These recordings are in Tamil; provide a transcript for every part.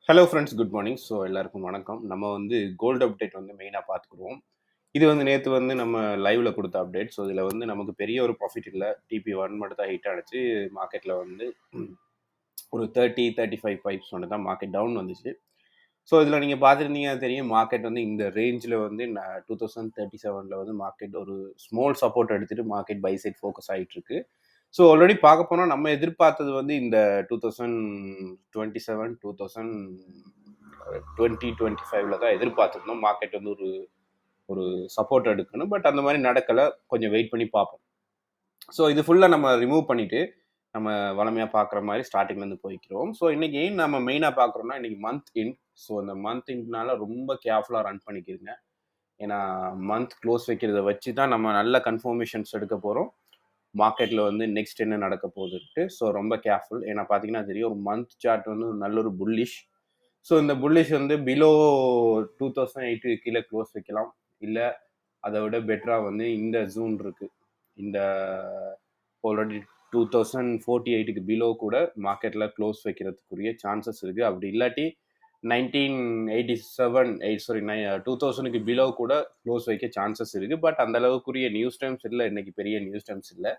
Hello friends, good morning. So எல்லாருக்கும் வணக்கம். நம்ம வந்து கோல்டு அப்டேட் வந்து மெயினாக பார்த்துக்குருவோம். இது வந்து நேற்று வந்து நம்ம லைவ்ல கொடுத்த அப்டேட். ஸோ இதில் வந்து நமக்கு பெரிய ஒரு ப்ராஃபிட் இல்லை. TP1 மட்டும் தான் ஹிட் அடிச்சு மார்க்கெட்டில் வந்து ஒரு 35 பைப்ஸ் மட்டும் தான் மார்க்கெட் டவுன் வந்துச்சு. ஸோ இதில் நீங்கள் பார்த்துருந்தீங்கன்னா தெரியும், மார்க்கெட் வந்து இந்த ரேஞ்சில் வந்து 2037 வந்து மார்க்கெட் ஒரு ஸ்மால் சப்போர்ட் எடுத்துகிட்டு மார்க்கெட் பை சைட் ஃபோக்கஸ் ஆகிட்டு இருக்கு. ஸோ ஆல்ரெடி பார்க்க போனால் நம்ம எதிர்பார்த்தது வந்து இந்த 2027 2025 தான் எதிர்பார்த்துருந்தோம். மார்க்கெட் வந்து ஒரு ஒரு சப்போர்ட் எடுக்கணும். பட் அந்த மாதிரி நடக்கலை. கொஞ்சம் வெயிட் பண்ணி பார்ப்போம். ஸோ இது ஃபுல்லாக நம்ம ரிமூவ் பண்ணிட்டு நம்ம வளமையாக பார்க்குற மாதிரி ஸ்டார்டிங்லேருந்து போய்க்கிறோம். ஸோ இன்னைக்கு ஏன் நம்ம மெயினாக பார்க்குறோம்னா, இன்னைக்கு மந்த் இன். ஸோ இந்த மந்த் இன்ட்னால ரொம்ப கேர்ஃபுல்லாக ரன் பண்ணிக்கிறங்க. ஏன்னா மந்த் க்ளோஸ் வைக்கிறத வச்சு தான் நம்ம நல்ல கன்ஃபர்மேஷன்ஸ் எடுக்க போகிறோம். மார்க்கெட்டில் வந்து நெக்ஸ்ட் என்ன நடக்க போகுதுன்ட்டு. ஸோ ரொம்ப கேர்ஃபுல். ஏன்னா பார்த்தீங்கன்னா தெரியும், ஒரு மந்த் சார்ட் வந்து நல்ல ஒரு புல்லிஷ். ஸோ இந்த புல்லிஷ் வந்து பிலோ 2008 கீழே க்ளோஸ் வைக்கலாம். இல்லை அதை விட பெட்டராக வந்து இந்த ஜூன் இருக்குது, இந்த ஆல்ரெடி 2048க்கு பிலோ கூட மார்க்கெட்டில் க்ளோஸ் வைக்கிறதுக்குரிய சான்சஸ் இருக்குது. அப்படி இல்லாட்டி 2000க்கு பிலோ கூட க்ளோஸ் வைக்க சான்சஸ் இருக்குது. பட் அந்த அளவுக்குரிய நியூஸ் டைம்ஸ் இல்லை, இன்னைக்கு பெரிய நியூஸ் டைம்ஸ் இல்லை.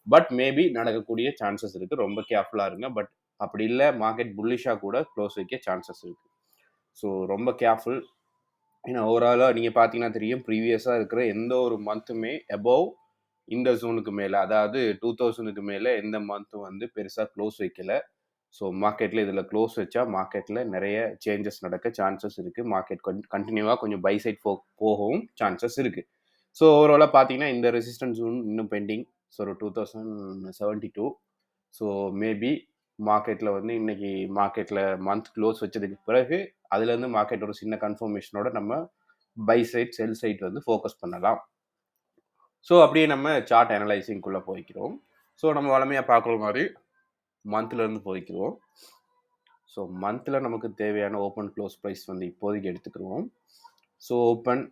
பட் மேபி நடக்கக்கூடிய சான்சஸ் இருக்குது. ரொம்ப கேர்ஃபுல்லாக இருங்க. பட் அப்படி இல்லை, மார்க்கெட் புல்லிஷாக கூட க்ளோஸ் வைக்க சான்சஸ் இருக்குது. ஸோ ரொம்ப கேர்ஃபுல். ஏன்னா ஓவராலாக நீங்கள் பார்த்தீங்கன்னா தெரியும், ப்ரீவியஸாக இருக்கிற எந்த ஒரு மந்த்துமே அபவ் இந்த ஜோனுக்கு மேலே, அதாவது 2000க்கு மேலே எந்த மந்த்தும் வந்து பெருசாக க்ளோஸ் வைக்கல. ஸோ மார்க்கெட்டில் இதில் க்ளோஸ் வச்சா மார்க்கெட்டில் நிறைய சேஞ்சஸ் நடக்க சான்சஸ் இருக்குது. மார்க்கெட் கண்டினியூவாக கொஞ்சம் பை சைட் போகவும் சான்சஸ் இருக்குது. ஸோ ஓவராலாக பார்த்தீங்கன்னா இந்த ரெசிஸ்டன்ஸ் ஜோன் இன்னும் பெண்டிங். ஸோ ஒரு 2072. ஸோ மேபி மார்க்கெட்டில் வந்து இன்னைக்கு மார்க்கெட்டில் மந்த் க்ளோஸ் வச்சதுக்கு பிறகு அதுலேருந்து மார்க்கெட் ஒரு சின்ன கன்ஃபர்மேஷனோட நம்ம பை சைட் செல் சைட் வந்து ஃபோக்கஸ் பண்ணலாம். ஸோ அப்படியே நம்ம சார்ட் அனலைசிங்குள்ளே போய்க்கிறோம். ஸோ நம்ம வளமையாக பார்க்குற மாதிரி மந்த்லேருந்து போய்க்கிறோம். ஸோ மந்தில் நமக்கு தேவையான ஓப்பன் க்ளோஸ் ப்ரைஸ் வந்து இப்போதைக்கு எடுத்துக்கிடுவோம். ஸோ ஓப்பன்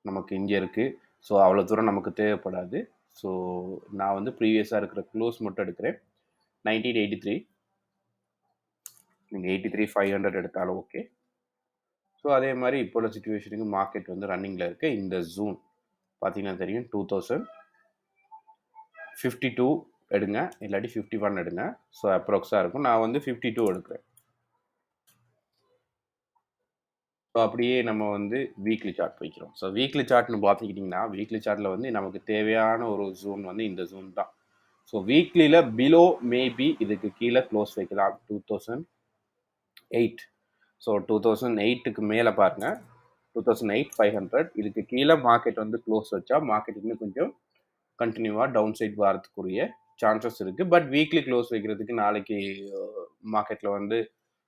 நமக்கு இங்கே இருக்குது. ஸோ அவ்வளோ தூரம் நமக்கு தேவைப்படாது. ஸோ நான் வந்து ப்ரீவியஸாக இருக்கிற க்ளோஸ் மட்டும் எடுக்கிறேன். 1983. நீங்கள் 83,500 எடுத்தாலும் ஓகே. ஸோ அதே மாதிரி இப்போ உள்ள சுச்சுவேஷனுக்கு மார்க்கெட் வந்து ரன்னிங்கில் இருக்குது. இந்த ஜூன் பார்த்தீங்கன்னா தெரியும், 2052 எடுங்க, இல்லாட்டி 51 எடுங்க. ஸோ அப்ராக்ஸாக இருக்கும். நான் வந்து 52 எடுக்கிறேன். ஸோ அப்படியே நம்ம வந்து வீக்லி சார்ட் வைக்கிறோம். ஸோ வீக்லி சார்ட்னு பார்த்துக்கிட்டிங்கன்னா, வீக்லி சார்ட்டில் வந்து நமக்கு தேவையான ஒரு ஜோன் வந்து இந்த ஜோன் தான். ஸோ வீக்லியில் பிலோ மேபி இதுக்கு கீழே க்ளோஸ் வைக்கலாம். 2008. ஸோ 2008க்கு மேலே பாருங்கள், 2008,500. இதுக்கு கீழே மார்க்கெட் வந்து க்ளோஸ் வச்சா மார்க்கெட் இன்னும் கொஞ்சம் கண்டினியூவாக டவுன் சைட் வரதுக்குரிய சான்சஸ் இருக்குது. பட் வீக்லி க்ளோஸ் வைக்கிறதுக்கு நாளைக்கு மார்க்கெட்டில் வந்து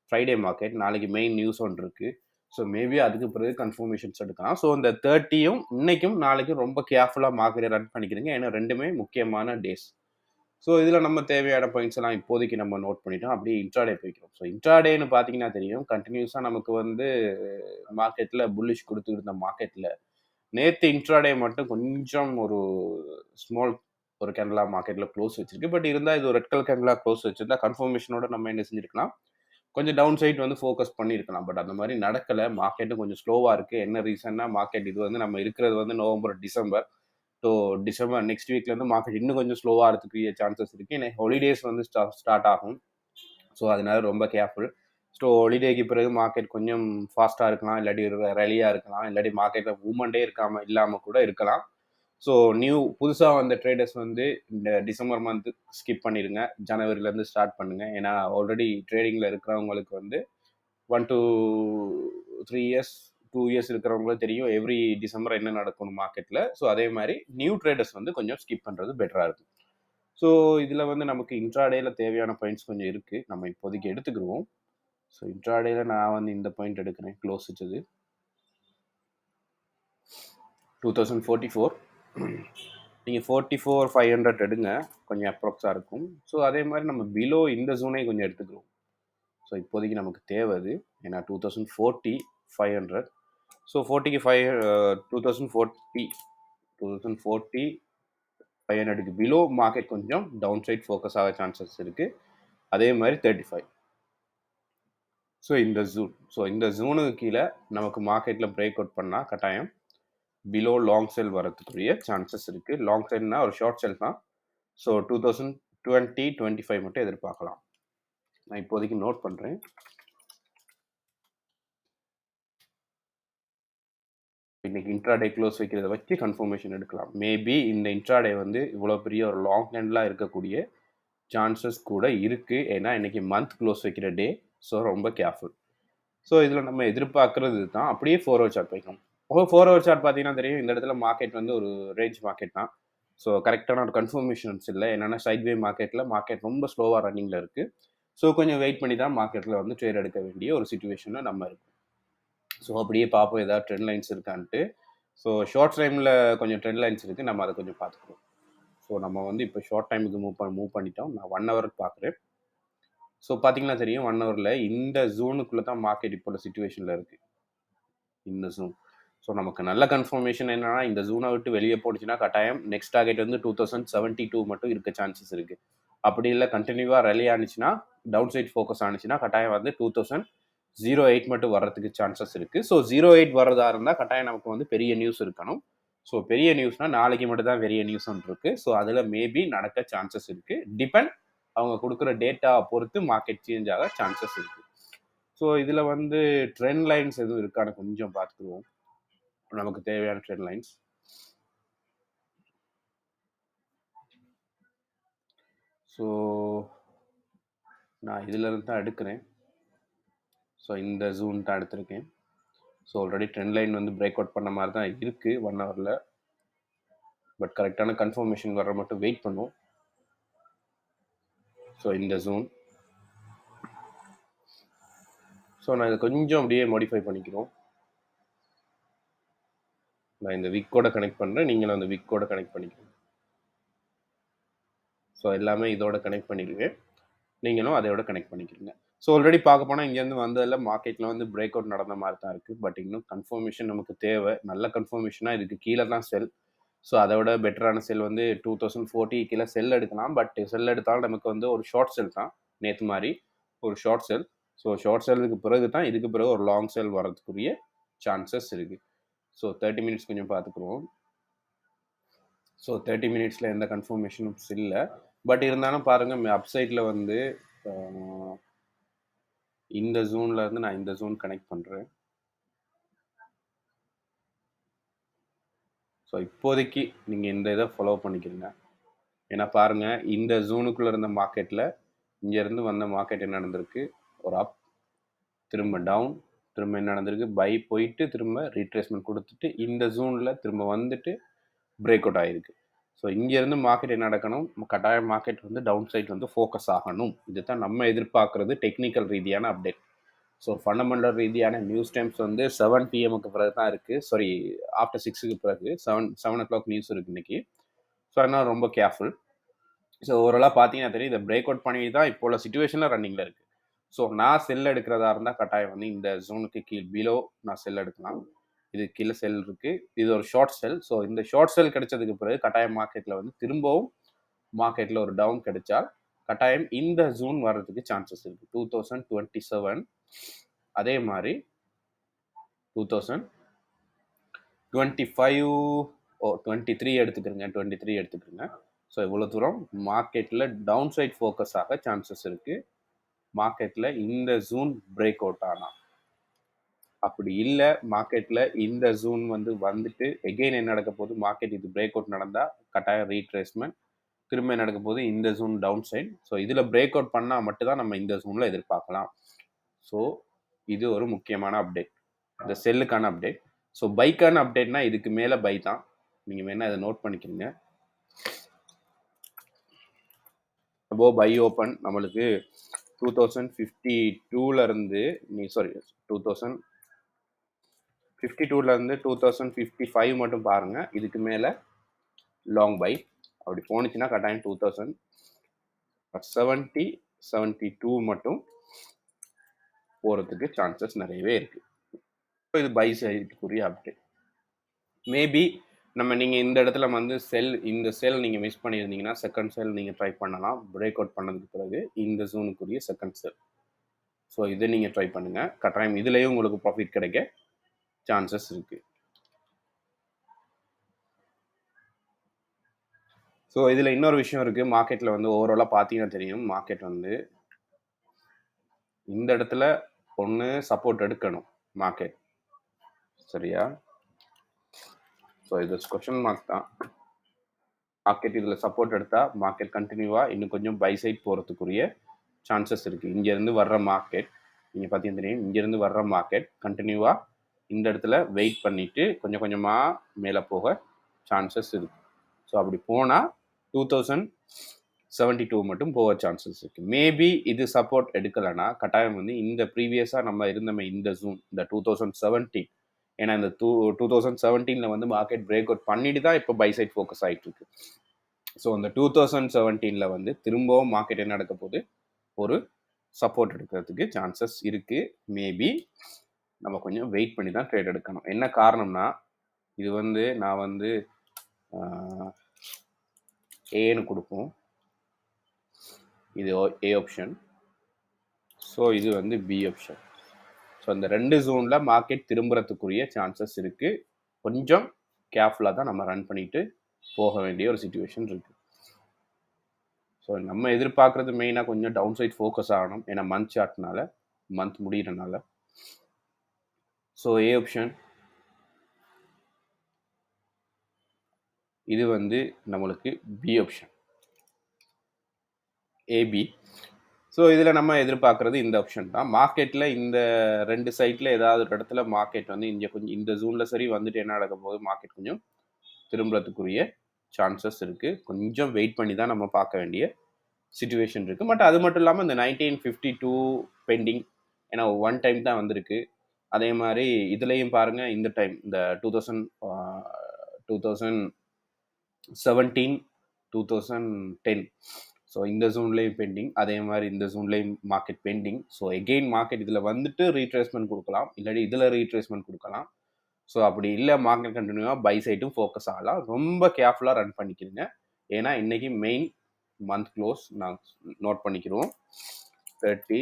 ஃப்ரைடே மார்க்கெட், நாளைக்கு மெயின் நியூஸ் ஒன்று இருக்குது. ஸோ மேபி அதுக்கு பிறகு கன்ஃபர்மேஷன்ஸ் எடுக்கலாம். ஸோ இந்த 30யும் இன்னைக்கும் நாளைக்கும் ரொம்ப கேர்ஃபுல்லாக மார்க்கெட்டை ரன் பண்ணிக்கிறீங்க. ஏன்னா ரெண்டுமே முக்கியமான டேஸ். ஸோ இதில் நம்ம தேவையான பாயிண்ட்ஸ் எல்லாம் இப்போதைக்கு நம்ம நோட் பண்ணிட்டோம். அப்படியே இன்ட்ராடே போய்க்கிறோம். ஸோ இன்ட்ராடேன்னு பார்த்தீங்கன்னா தெரியும், கண்டினியூஸாக நமக்கு வந்து மார்க்கெட்டில் புல்லிஷ் கொடுத்துட்டு இருந்த மார்க்கெட்டில் நேற்று இன்ட்ராடே மட்டும் கொஞ்சம் ஒரு ஸ்மால் ஒரு கேண்டலா மார்க்கெட்டில் க்ளோஸ் வச்சிருக்கு. பட் இருந்தால் இது ஒரு ரெட் கலர் கேண்டலா க்ளோஸ் வச்சிருந்தா கன்ஃபர்மேஷனோட நம்ம என்ன செஞ்சிருக்கலாம், கொஞ்சம் டவுன் சைட் வந்து ஃபோக்கஸ் பண்ணியிருக்கலாம். பட் அந்த மாதிரி நடக்கலை. மார்க்கெட்டும் கொஞ்சம் ஸ்லோவாக இருக்குது. என்ன ரீசன்னா, மார்க்கெட் இது வந்து நம்ம இருக்கிறது வந்து November, December. So December next வீக்லேருந்து மார்க்கெட் இன்னும் கொஞ்சம் ஸ்லோவாக இருக்கிறதுக்கு சான்சஸ் இருக்குது. ஏன்னா ஹாலிடேஸ் வந்து ஸ்டார்ட் ஆகும். ஸோ அதனால ரொம்ப கேர்ஃபுல். ஸோ ஹாலிடேக்கு பிறகு மார்க்கெட் கொஞ்சம் ஃபாஸ்ட்டாக இருக்கலாம், இல்லாட்டி ரேலியாக இருக்கலாம், இல்லாட்டி மார்க்கெட்டில் மூவ்மெண்ட்டே இல்லாமல் கூட இருக்கலாம். ஸோ புதுசாக வந்த ட்ரேடர்ஸ் வந்து இந்த டிசம்பர் மந்த் ஸ்கிப் பண்ணிடுங்க. ஜனவரிலேருந்து ஸ்டார்ட் பண்ணுங்கள். ஏன்னா ஆல்ரெடி ட்ரேடிங்கில் இருக்கிறவங்களுக்கு வந்து 1 to 3 இயர்ஸ் 2 இயர்ஸ் இருக்கிறவங்களும் தெரியும் எவ்ரி டிசம்பர் என்ன நடக்கணும் மார்க்கெட்டில். ஸோ அதே மாதிரி நியூ ட்ரேடர்ஸ் வந்து கொஞ்சம் ஸ்கிப் பண்ணுறது பெட்டராக இருக்கும். ஸோ இதில் வந்து நமக்கு இன்ட்ராடேயில் தேவையான பாயிண்ட்ஸ் கொஞ்சம் இருக்குது. நம்ம இப்போதைக்கு எடுத்துக்கிடுவோம். ஸோ இன்ட்ராடேயில் நான் வந்து இந்த பாயிண்ட் எடுக்கிறேன். க்ளோஸ் வச்சது 2044. நீங்கள் 44,500 எடுங்க, கொஞ்சம் அப்ராக்ஸாக இருக்கும். ஸோ அதே மாதிரி நம்ம பிலோ இந்த ஜோனை கொஞ்சம் எடுத்துக்கிறோம். ஸோ இப்போதைக்கு நமக்கு தேவை அது. ஏன்னா 2040,500. ஸோ 2040,500க்கு பிலோ மார்க்கெட் கொஞ்சம் டவுன் சைட் ஃபோக்கஸ் ஆக சான்சஸ் இருக்குது. அதே மாதிரி 35. ஸோ இந்த ஜூனுக்கு கீழே நமக்கு மார்க்கெட்டில் பிரேக் அவுட் பண்ணால் கட்டாயம் பிலோ லாங் செல் வரதுக்குரிய சான்சஸ் இருக்குது. லாங் செல்னா ஒரு ஷார்ட் செல் தான். ஸோ 2025 மட்டும் எதிர்பார்க்கலாம். நான் இப்போதைக்கு நோட் பண்ணுறேன். இன்னைக்கு இன்ட்ராடே க்ளோஸ் வைக்கிறத வச்சு கன்ஃபர்மேஷன் எடுக்கலாம். மேபி இந்த இன்ட்ராடே வந்து இவ்வளோ பெரிய ஒரு லாங் ஹேண்ட்லாம் இருக்கக்கூடிய சான்சஸ் கூட இருக்குது. ஏன்னா இன்னைக்கு மந்த் க்ளோஸ் வைக்கிற டே. ஸோ ரொம்ப கேர்ஃபுல். ஸோ இதில் நம்ம எதிர்பார்க்கறது தான். அப்படியே 4 ஹவர் சார்ட் வைக்கணும். 4 ஹவர் சார்ட் பார்த்தீங்கன்னா தெரியும், இந்த இடத்துல மார்க்கெட் வந்து ஒரு ரேஞ்ச் மார்க்கெட் தான். ஸோ கரெக்டான ஒரு கன்ஃபர்மேஷன்ஸ் இல்லை. என்னென்னா சைட்வே மார்க்கெட் ரொம்ப ஸ்லோவாக ரன்னிங்கில் இருக்குது. ஸோ கொஞ்சம் வெயிட் பண்ணி தான் மார்க்கெட்டில் வந்து ட்ரேட் எடுக்க வேண்டிய ஒரு சுச்சுவேஷனில் நம்ம இருக்கும். ஸோ அப்படியே பார்ப்போம் ஏதாவது ட்ரெண்ட் லைன்ஸ் இருக்கான்ட்டு. ஸோ ஷார்ட் டைமில் கொஞ்சம் ட்ரெண்ட் லைன்ஸ் இருக்குது, நம்ம அதை கொஞ்சம் பார்த்துக்குறோம். ஸோ நம்ம வந்து இப்போ ஷார்ட் டைமுக்கு மூவ் பண்ணிட்டோம். நான் 1 ஹவருக்கு பார்க்குறேன். ஸோ பார்த்தீங்கன்னா தெரியும் 1 ஹவரில் இந்த ஜோனுக்குள்ளே தான் மார்க்கெட் இப்போ சுச்சுவேஷனில் இருக்குது. இந்த ஜோன். ஸோ நமக்கு நல்ல கன்ஃபர்மேஷன் என்னன்னா, இந்த ஜோனை விட்டு வெளியே போட்டுச்சுன்னா கட்டாயம் நெக்ஸ்ட் டார்கெட் வந்து 2072 மட்டும் இருக்க சான்சஸ் இருக்குது. அப்படி இல்லை கண்டினியூவாக ரலி ஆனிச்சுன்னா, டவுன் சைட் ஃபோக்கஸ் ஆனிச்சுன்னா கட்டாயம் வந்து 2008 மட்டும் வர்றதுக்கு சான்சஸ் இருக்குது. ஸோ 08 வர்றதா இருந்தால் கட்டாயம் நமக்கு வந்து பெரிய நியூஸ் இருக்கணும். ஸோ பெரிய நியூஸ்னால் நாளைக்கு மட்டும் தான் பெரிய நியூஸ் ஒன்று இருக்குது. ஸோ அதில் மேபி நடக்க சான்சஸ் இருக்குது. டிபெண்ட் அவங்க கொடுக்குற டேட்டா பொறுத்து மார்க்கெட் சேஞ்ச் ஆக சான்சஸ் இருக்குது. ஸோ இதில் வந்து ட்ரெண்ட் லைன்ஸ் எதுவும் இருக்கான்னு கொஞ்சம் பார்த்துக்குவோம். நமக்கு தேவையான ட்ரெண்ட் லைன்ஸ். ஸோ நான் இதிலிருந்து தான் எடுக்கிறேன். ஸோ இந்த ஜூன் தான் எடுத்திருக்கேன். ஸோ ஆல்ரெடி ட்ரெண்ட் லைன் வந்து பிரேக் அவுட் பண்ண மாதிரி தான் இருக்குது 1 ஹவரில். பட் கரெக்டான கன்ஃபர்மேஷன் வர மட்டும் வெயிட் பண்ணுவோம். ஸோ இந்த ஜூன். ஸோ நான் இதை கொஞ்சம் அப்படியே மாடிஃபை பண்ணிக்கிறோம். நான் இந்த விக்கோட கனெக்ட் பண்ணுறேன், நீங்களும் அந்த விக்கோட கனெக்ட் பண்ணிக்கிறோம். ஸோ எல்லாமே இதோட கனெக்ட் பண்ணிடுவேன், நீங்களும் அதையோட கனெக்ட் பண்ணிக்கிறீங்க. ஸோ ஆல்ரெடி பார்க்க போனால் இங்கேருந்து வந்ததில் மார்க்கெட்டில் வந்து பிரேக் அவுட் நடந்த மாதிரி தான் இருக்குது. பட் இன்னும் கன்ஃபர்மேஷன் நமக்கு தேவை. நல்ல கன்ஃபர்மேஷனாக இதுக்கு கீழே தான் செல். ஸோ அதை விட பெட்டரான செல் வந்து 2040 கீழே செல் எடுக்கலாம். பட் செல் எடுத்தாலும் நமக்கு வந்து ஒரு ஷார்ட் செல் தான், நேற்று மாதிரி ஒரு ஷார்ட் செல். ஸோ ஷார்ட் செல்லுக்கு பிறகு தான் இதுக்கு பிறகு ஒரு லாங் செல் வரதுக்குரிய சான்சஸ் இருக்குது. ஸோ 30 மினிட்ஸ் கொஞ்சம் பார்த்துக்குருவோம். ஸோ 30 மினிட்ஸில் எந்த கன்ஃபர்மேஷனும் இல்லை. பட் இருந்தாலும் பாருங்கள், அப்சைட்டில் வந்து இந்த ஜோனில் இருந்து நான் இந்த ஜோன் கனெக்ட் பண்ணுறேன். ஸோ இப்போதைக்கு நீங்கள் இந்த இதை ஃபாலோ பண்ணிக்கிறீங்க. ஏன்னா பாருங்கள், இந்த ஜோனுக்குள்ளே இருந்த மார்க்கெட்டில் இங்கேருந்து வந்த மார்க்கெட் என்ன நடந்திருக்கு, ஒரு அப், திரும்ப டவுன், திரும்ப என்ன நடந்திருக்கு, பை போயிட்டு திரும்ப ரீட்ரேஸ்மெண்ட் கொடுத்துட்டு இந்த ஜோனில் திரும்ப வந்துட்டு பிரேக் அவுட் ஆகிருக்கு. ஸோ இங்கேருந்து மார்க்கெட் என்ன நடக்கணும், கட்டாயம் மார்க்கெட் வந்து டவுன் சைட் வந்து ஃபோக்கஸ் ஆகணும். இதுதான் நம்ம எதிர்பார்க்குறது டெக்னிக்கல் ரீதியான அப்டேட். ஸோ ஃபண்டமெண்டல் ரீதியான நியூஸ் டைம்ஸ் வந்து 7 PM பிறகு தான் இருக்குது. சாரி, ஆஃப்டர் 6க்கு பிறகு 7 o'clock நியூஸ் இருக்குது இன்றைக்கி. ஸோ அதனால் ரொம்ப கேர்ஃபுல். ஸோ ஓவராலாக பார்த்தீங்கன்னா தெரியும், இதை பிரேக் அவுட் பண்ணி தான் இப்போ உள்ள சுச்சுவேஷனில் ரன்னிங்கில் இருக்குது. ஸோ நான் செல் எடுக்கிறதா இருந்தால் கட்டாயம் வந்து இந்த ஜோனுக்கு பிலோ நான் செல் எடுக்கலாம். இது கீழே செல் இருக்குது, இது ஒரு ஷார்ட் செல். ஸோ இந்த ஷார்ட் செல் கிடைச்சதுக்கு பிறகு கட்டாயம் மார்க்கெட்டில் வந்து திரும்பவும் மார்க்கெட்டில் ஒரு டவுன் கிடைச்சால் கட்டாயம் இந்த ஜூன் வர்றதுக்கு சான்சஸ் இருக்குது 2027. அதே மாதிரி 2025 23 எடுத்துக்கிறேங்க, 23 எடுத்துக்கிறேங்க. ஸோ இவ்வளோ தூரம் மார்க்கெட்டில் டவுன் சைட் ஃபோக்கஸ் ஆக சான்சஸ் இருக்குது. மார்க்கெட்டில் இந்த ஜூன் பிரேக் அவுட் ஆனால், அப்படி இல்லை மார்க்கெட்டில் இந்த ஜூன் வந்து வந்துட்டு எகெயின் என்ன நடக்க போகுது, மார்க்கெட் இது பிரேக் அவுட் நடந்தால் கட்டாயம் ரீட்ரேஸ்மெண்ட், திரும்ப நடக்க போது இந்த ஜோன் டவுன் சைட். ஸோ இதில் பிரேக் அவுட் பண்ணால் மட்டும்தான் நம்ம இந்த ஜோனில் எதிர்பார்க்கலாம். ஸோ இது ஒரு முக்கியமான அப்டேட், இந்த செல்லுக்கான அப்டேட். ஸோ பைக்கான அப்டேட்னா இதுக்கு மேலே பை தான், நீங்கள் வேணால் இதை நோட் பண்ணிக்கிறீங்க. அப்போ பை ஓப்பன் நம்மளுக்கு 2052லேருந்து 2052லேருந்து 2055 மட்டும் பாருங்கள். இதுக்கு மேலே லாங் பை அப்படி போணுச்சுன்னா கட்டாயம் 2072 மட்டும் போகிறதுக்கு சான்சஸ் நிறையவே இருக்குது. ஸோ இது பை சைடுக்குரிய அப்டேட். மேபி நீங்கள் இந்த இடத்துல வந்து இந்த செல் நீங்கள் மிஸ் பண்ணியிருந்தீங்கன்னா செகண்ட் செல் நீங்கள் ட்ரை பண்ணலாம். பிரேக் அவுட் பண்ணதுக்கு பிறகு இந்த ஜோனுக்குரிய செகண்ட் செல். ஸோ இதை நீங்கள் ட்ரை பண்ணுங்கள், கட்டாயம் இதுலேயும் உங்களுக்கு ப்ராஃபிட் கிடைக்க சான்சஸ் இருக்குது. ஸோ இதில் இன்னொரு விஷயம் இருக்குது, மார்க்கெட்டில் வந்து ஓவராலாக பார்த்தீங்கன்னா தெரியும், மார்க்கெட் வந்து இந்த இடத்துல ஒன்று சப்போர்ட் எடுக்கணும் மார்க்கெட், சரியா? ஸோ இது கொஷன் மார்க் தான். மார்க்கெட் இதில் சப்போர்ட் எடுத்தால் மார்க்கெட் கண்டினியூவாக இன்னும் கொஞ்சம் பை சைட் போகிறதுக்குரிய சான்சஸ் இருக்குது. இங்கேருந்து வர்ற மார்க்கெட் நீங்கள் பார்த்தீங்கன்னா தெரியும், இங்கேருந்து வர்ற மார்க்கெட் கண்டினியூவாக இந்த இடத்துல வெயிட் பண்ணிவிட்டு கொஞ்சம் கொஞ்சமாக மேலே போக சான்சஸ் இருக்குது. ஸோ அப்படி போனால் 2072 மட்டும் போக சான்சஸ் இருக்குது. மேபி இது சப்போர்ட் எடுக்கலைன்னா கட்டாயம் வந்து இந்த ப்ரீவியஸாக நம்ம இருந்தமே இந்த ஜூன், இந்த 2017, ஏன்னா இந்த 2017 வந்து மார்க்கெட் பிரேக் அவுட் பண்ணிட்டு தான் இப்போ பை சைட் ஃபோக்கஸ் ஆகிட்டு இருக்கு. ஸோ அந்த 2017 வந்து திரும்பவும் மார்க்கெட் என்ன நடக்க போகுது, ஒரு சப்போர்ட் எடுக்கிறதுக்கு சான்சஸ் இருக்குது. மேபி நம்ம கொஞ்சம் வெயிட் பண்ணி தான் ட்ரேட் எடுக்கணும். என்ன காரணம்னா, இது வந்து நான் வந்து ஏன்னு கொடுப்போம், இது ஏ ஆப்ஷன், ஸோ இது வந்து பி ஆப்ஷன். ஸோ அந்த 2 ஜோனில் மார்க்கெட் திரும்புறதுக்குரிய சான்சஸ் இருக்குது. கொஞ்சம் கேர்ஃபுல்லாக தான் நம்ம ரன் பண்ணிட்டு போக வேண்டிய ஒரு சுச்சுவேஷன் இருக்குது. ஸோ நம்ம எதிர்பார்க்குறது மெயினாக கொஞ்சம் டவுன் சைட் ஃபோக்கஸ் ஆகணும், ஏன்னா மந்த் சார்ட்னால, மந்த் முடிகிறனால. ஸோ ஏ ஆப்ஷன், இது வந்து நம்மளுக்கு பி ஆப்ஷன், ஏபி. ஸோ இதில் நம்ம எதிர்பார்க்குறது இந்த ஆப்ஷன் தான். மார்க்கெட்டில் இந்த 2 சைட்டில் ஏதாவது ஒரு இடத்துல மார்க்கெட் வந்து இங்கே கொஞ்சம் இந்த ஜூனில் சரி வந்துட்டு என்ன நடக்க போகுது, மார்க்கெட் கொஞ்சம் திரும்புறதுக்குரிய சான்சஸ் இருக்குது. கொஞ்சம் வெயிட் பண்ணி தான் நம்ம பார்க்க வேண்டிய சிச்சுவேஷன் இருக்குது. பட் அது மட்டும் இல்லாமல் இந்த 1952 பெண்டிங், ஏன்னா ஒன் டைம் தான் வந்திருக்கு. அதே மாதிரி இதுலேயும் பாருங்கள், இந்த டைம் இந்த 2017, 2010, ஸோ இந்த ஜோன்லேயும் பெண்டிங், அதே மாதிரி இந்த ஜோன்லேயும் market pending. So again market இதில் வந்துட்டு ரீட்ரேஸ்மெண்ட் கொடுக்கலாம், இல்லாட்டி இதில் ரீட்ரேஸ்மெண்ட் கொடுக்கலாம். ஸோ அப்படி இல்லை மார்க்கெட் கண்டினியூவாக பை சைட்டும் ஃபோக்கஸ் ஆகலாம். ரொம்ப கேர்ஃபுல்லாக ரன் பண்ணிக்கிறீங்க, ஏன்னா இன்றைக்கி மெயின் மந்த் க்ளோஸ் நான் நோட் பண்ணிக்கிறோம். 30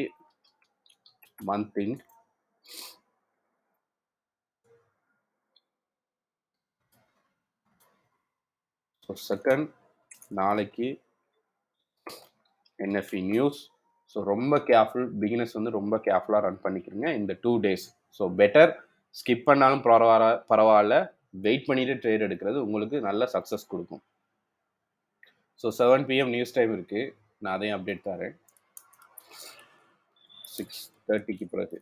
மந்த் இன், ஸோ செகண்ட் நாளைக்கு என்எஃப்இ நியூஸ். ஸோ ரொம்ப கேர்ஃபுல், பிகினர்ஸ் வந்து ரொம்ப கேர்ஃபுல்லாக ரன் பண்ணிக்கிறீங்க இந்த 2 days. ஸோ பெட்டர் ஸ்கிப் பண்ணாலும் பரவாயில்ல, வெயிட் பண்ணிட்டு ட்ரேட் எடுக்கிறது உங்களுக்கு நல்ல சக்ஸஸ் கொடுக்கும். ஸோ 7 PM நியூஸ் டைம் இருக்குது, நான் அதையும் அப்டேட் தரேன் 6:30க்கு பிறகு.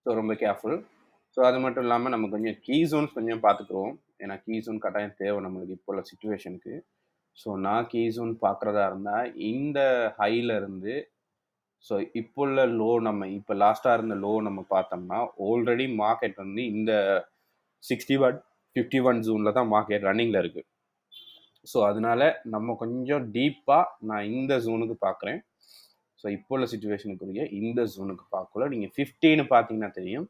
ஸோ ரொம்ப கேர்ஃபுல். ஸோ அது மட்டும் இல்லாமல் நம்ம கொஞ்சம் கீ ஜோன்ஸ் கொஞ்சம் பார்த்துக்குருவோம், ஏன்னா கீ ஜோன் கட்டாயம் தேவை நம்மளுக்கு இப்போ உள்ள சுச்சுவேஷனுக்கு. ஸோ நான் கீ ஜோன் பார்க்குறதா இருந்தால் இந்த ஹையில் இருந்து, ஸோ இப்போ உள்ள லோ, நம்ம இப்போ லாஸ்ட்டாக இருந்த லோ நம்ம பார்த்தோம்னா ஆல்ரெடி மார்க்கெட் வந்து இந்த 61, 51 ஜூனில் தான் மார்க்கெட் ரன்னிங்கில் இருக்குது. ஸோ அதனால நம்ம கொஞ்சம் டீப்பாக நான் இந்த ஜோனுக்கு பார்க்குறேன். ஸோ இப்போ உள்ள சுச்சுவேஷனுக்குரிய இந்த ஜோனுக்கு பார்க்கல. நீங்கள் 50ன்னு பார்த்தீங்கன்னா தெரியும்,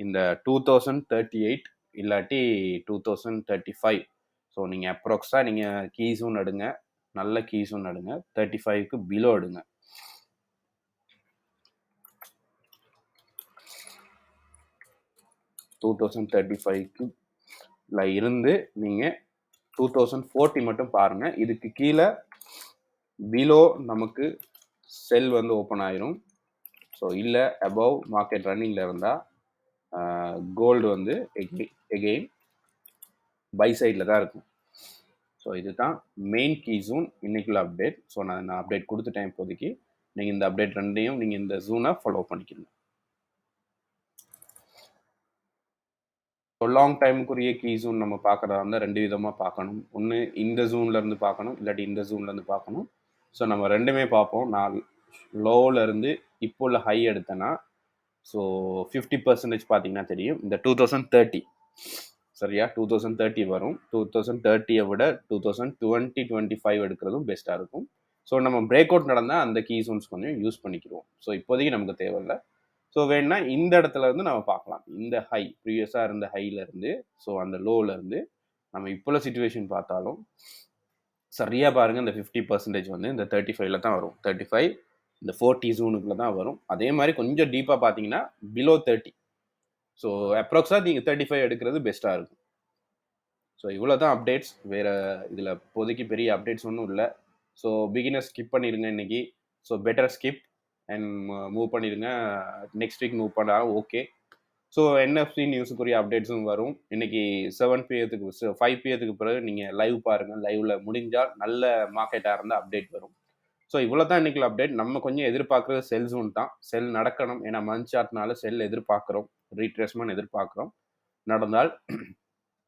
இந்த 2038 இல்லாட்டி 2035. ஸோ நீங்கள் அப்ராக்ஸாக நீங்கள் கீ ஜோன் எடுங்க, நல்ல கீ ஜோன் எடுங்க, 35க்கு பிலோ எடுங்க. இருந்து நீங்கள் 2040 மட்டும் பாருங்கள். இதுக்கு கீழே பிலோ நமக்கு செல் வந்து ஓப்பன் ஆயிரும். ஸோ இல்லை அபவ் மார்க்கெட் ரன்னிங்கில் இருந்தால் கோல்டு வந்து எகெயின் பை சைடில் தான் இருக்கும். ஸோ இதுதான் மெயின் கீ ஜோன் இன்னைக்குள்ள அப்டேட். ஸோ நான் அப்டேட் கொடுத்துட்டேன் இப்போதைக்கு. நீங்கள் இந்த அப்டேட் ரெண்டையும் நீங்கள் இந்த ஜோனை ஃபாலோ பண்ணிக்கணும். ஸோ லாங் டைமுக்குரிய கீ ஜோன் நம்ம பார்க்குறதா இருந்தால் 2 விதமாக பார்க்கணும். ஒன்று இந்த ஜோன்லேருந்து பார்க்கணும், இல்லாட்டி இந்த ஜோன்லேருந்து பார்க்கணும். ஸோ நம்ம ரெண்டுமே பார்ப்போம். நான் லோவிலேருந்து இப்போ உள்ள ஹை எடுத்தேன்னா, ஸோ 50% பார்த்தீங்கன்னா தெரியும், இந்த 2030, சரியா 2030 வரும். 2030 விட 2020-25 எடுக்கிறதும் பெஸ்ட்டாக இருக்கும். ஸோ நம்ம பிரேக் அவுட் நடந்தால் அந்த கீ ஜோன்ஸ் கொஞ்சம் யூஸ் பண்ணிக்கிறோம். ஸோ இப்போதைக்கு நமக்கு தேவையில்லை. ஸோ வேணுன்னா இந்த இடத்துல இருந்து நம்ம பார்க்கலாம், இந்த ஹை ப்ரீவியஸாக இருந்த ஹையிலேருந்து, ஸோ அந்த லோவிலேருந்து நம்ம இப்போ உள்ள சிச்சுவேஷன் பார்த்தாலும் சரியா பாருங்க, இந்த 50% வந்து இந்த 35ல தான் வரும். 35 இந்த 40 ஜோனுக்குள்ள தான் வரும். அதே மாதிரி கொஞ்சம் டீப்பா பார்த்தீங்கன்னா பிலோ 30. ஸோ அப்ராக்ஸா நீங்க 35 எடுக்கிறது பெஸ்ட்டா இருக்கும். ஸோ இவ்வளோ தான் அப்டேட்ஸ். வேற இதில் இப்போதைக்கு பெரிய அப்டேட்ஸ் ஒன்றும் இல்லை. ஸோ பிகினர்ஸ் ஸ்கிப் பண்ணிடுங்க இன்னைக்கு. So better skip and move பண்ணிடுங்க. நெக்ஸ்ட் வீக் மூவ் பண்ணா ஓகே. ஸோ என்எஃப்சி நியூஸுக்குரிய அப்டேட்ஸும் வரும். இன்னைக்கு 7 பிஎத்துக்கு 5 பிஎத்துக்கு பிறகு நீங்கள் லைவ் பாருங்கள். லைவ்ல முடிஞ்சால் நல்ல மார்க்கெட்டாக இருந்தால் அப்டேட் வரும். ஸோ இவ்வளோ தான் இன்னைக்கு அப்டேட். நம்ம கொஞ்சம் எதிர்பார்க்குறது செல் ஜோன் தான். செல் நடக்கணும். ஏன்னா மந்த் சார்ட்னால செல் எதிர்பார்க்குறோம். ரீட்ரேஸ்மெண்ட் எதிர்பார்க்குறோம். நடந்தால்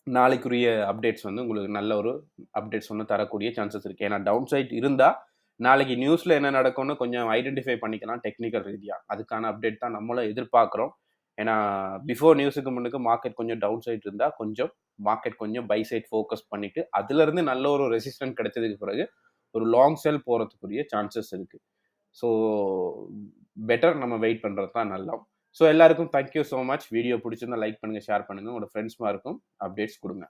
நாளைக்குரிய அப்டேட்ஸ் வந்து உங்களுக்கு நல்ல ஒரு அப்டேட்ஸ் ஒன்று தரக்கூடிய சான்சஸ் இருக்குது. ஏன்னா டவுன் சைட் இருந்தால் நாளைக்கு நியூஸில் என்ன நடக்கும்னு கொஞ்சம் ஐடென்டிஃபை பண்ணிக்கலாம் டெக்னிக்கல் ரீதியாக. அதுக்கான அப்டேட் தான் நம்மளும் எதிர்பார்க்குறோம். ஏன்னா பிஃபோர் நியூஸுக்கு முன்னுக்கு மார்க்கெட் கொஞ்சம் டவுன் சைட் இருந்தால் கொஞ்சம் மார்க்கெட் கொஞ்சம் பை சைட் ஃபோக்கஸ் பண்ணிட்டு அதுலேருந்து நல்ல ஒரு ரெசிஸ்டன்ட் கிடைச்சதுக்கு பிறகு ஒரு லாங் செல் போகிறதுக்குரிய சான்சஸ் இருக்குது. ஸோ பெட்டர் நம்ம வெயிட் பண்ணுறது தான் நல்லா. ஸோ எல்லாருக்கும் தேங்க்யூ ஸோ மச். வீடியோ பிடிச்சிருந்தா லைக் பண்ணுங்கள், ஷேர் பண்ணுங்கள். உங்களோட ஃப்ரெண்ட்ஸ்மாருக்கும் அப்டேட்ஸ் கொடுங்க.